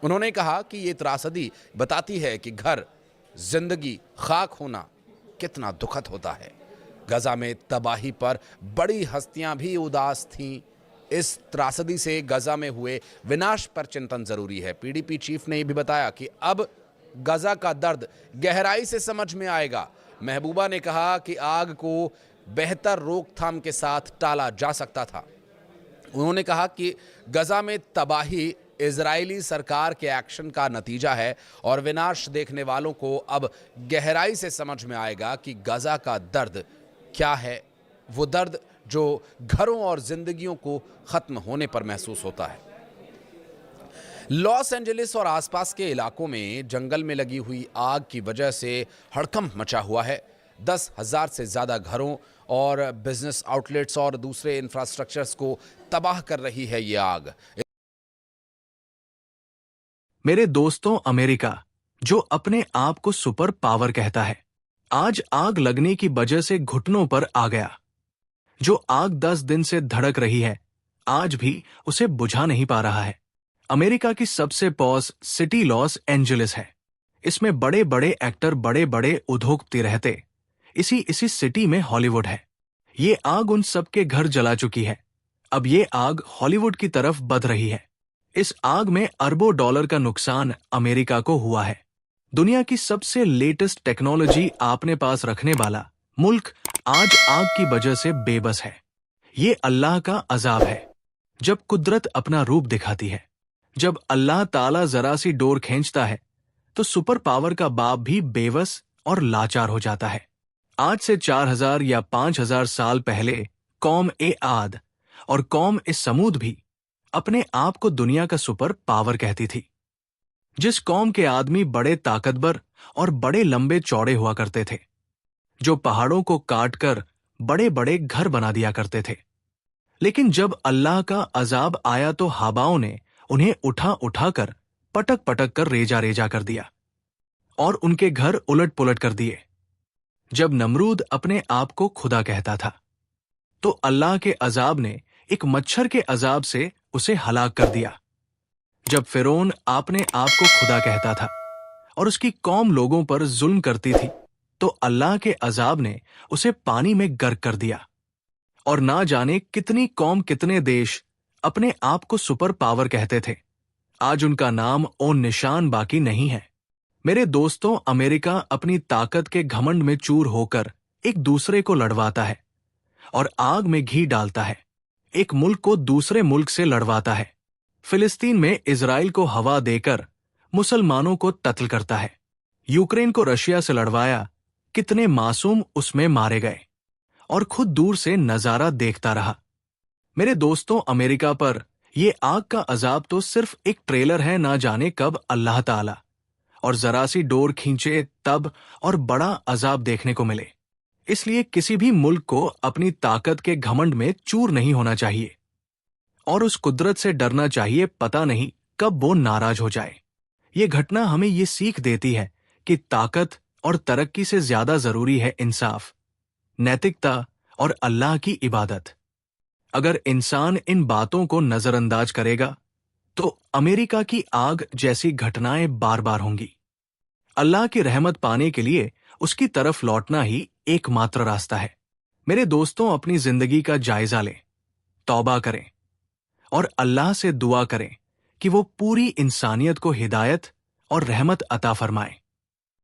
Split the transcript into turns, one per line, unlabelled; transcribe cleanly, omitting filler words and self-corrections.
उन्होंने कहा कि ये त्रासदी बताती है कि घर, जिंदगी, खाक होना कितना दुखद होता है। गजा में तबाही पर बड़ी हस्तियां भी उदास थीं। इस त्रासदी से गजा में हुए विनाश पर चिंतन जरूरी है। पीडीपी चीफ ने यह भी बताया कि अब गजा का दर्द गहराई से समझ में आएगा। महबूबा ने कहा कि आग को बेहतर रोकथाम के साथ टाला जा सकता था। उन्होंने कहा कि गजा में तबाही इजरायली सरकार के एक्शन का नतीजा है और विनाश देखने वालों को अब गहराई से समझ में आएगा कि गजा का दर्द क्या है। वो दर्द जो घरों और जिंदगियों को खत्म होने पर महसूस होता है। लॉस एंजलिस और आसपास के इलाकों में जंगल में लगी हुई आग की वजह से हड़कंप मचा हुआ है। 10,000 से ज्यादा घरों और बिजनेस आउटलेट्स और दूसरे इंफ्रास्ट्रक्चर्स को तबाह कर रही है ये आग।
मेरे दोस्तों, अमेरिका जो अपने आप को सुपर पावर कहता है, आज आग लगने की वजह से घुटनों पर आ गया। जो आग 10 दिन से धड़क रही है, आज भी उसे बुझा नहीं पा रहा है। अमेरिका की सबसे पॉश सिटी लॉस एंजलिस है। इसमें बड़े बड़े एक्टर, बड़े बड़े उद्योगपति रहते। इसी सिटी में हॉलीवुड है। ये आग उन सबके घर जला चुकी है। अब ये आग हॉलीवुड की तरफ बढ़ रही है। इस आग में अरबों डॉलर का नुकसान अमेरिका को हुआ है। दुनिया की सबसे लेटेस्ट टेक्नोलॉजी अपने पास रखने वाला मुल्क आज आग की वजह से बेबस है। ये अल्लाह का अजाब है। जब कुदरत अपना रूप दिखाती है, जब अल्लाह ताला जरा सी डोर खींचता है, तो सुपर पावर का बाप भी बेबस और लाचार हो जाता है। आज से 4000 या 5000 साल पहले कौम ए आद और कौम ए समूद भी अपने आप को दुनिया का सुपर पावर कहती थी। जिस कौम के आदमी बड़े ताकतवर और बड़े लंबे चौड़े हुआ करते थे, जो पहाड़ों को काटकर बड़े बड़े घर बना दिया करते थे। लेकिन जब अल्लाह का अजाब आया तो हवाओं ने उन्हें उठा उठाकर पटक पटक कर रेजा रेजा कर दिया और उनके घर उलट पुलट कर दिए। जब नमरूद अपने आप को खुदा कहता था, तो अल्लाह के अजाब ने एक मच्छर के अजाब से उसे हलाक कर दिया। जब फिरौन अपने आप को खुदा कहता था और उसकी कौम लोगों पर जुल्म करती थी, तो अल्लाह के अजाब ने उसे पानी में गर्क कर दिया। और ना जाने कितनी कौम, कितने देश अपने आप को सुपर पावर कहते थे, आज उनका नाम और निशान बाकी नहीं है। मेरे दोस्तों, अमेरिका अपनी ताकत के घमंड में चूर होकर एक दूसरे को लड़वाता है और आग में घी डालता है। एक मुल्क को दूसरे मुल्क से लड़वाता है। फिलिस्तीन में इजराइल को हवा देकर मुसलमानों को कत्ल करता है। यूक्रेन को रशिया से लड़वाया, कितने मासूम उसमें मारे गए और खुद दूर से नजारा देखता रहा। मेरे दोस्तों, अमेरिका पर यह आग का अजाब तो सिर्फ एक ट्रेलर है। ना जाने कब अल्लाह ताला और जरा सी डोर खींचे तब और बड़ा अजाब देखने को मिले। इसलिए किसी भी मुल्क को अपनी ताकत के घमंड में चूर नहीं होना चाहिए और उस कुदरत से डरना चाहिए, पता नहीं कब वो नाराज हो जाए। ये घटना हमें ये सीख देती है कि ताकत और तरक्की से ज्यादा जरूरी है इंसाफ, नैतिकता और अल्लाह की इबादत। अगर इंसान इन बातों को नजरअंदाज करेगा, तो अमेरिका की आग जैसी घटनाएं बार बार होंगी। अल्लाह की रहमत पाने के लिए उसकी तरफ लौटना ही एकमात्र रास्ता है। मेरे दोस्तों, अपनी जिंदगी का जायजा लें, तौबा करें और अल्लाह से दुआ करें कि वो पूरी इंसानियत को हिदायत और रहमत अता फरमाए।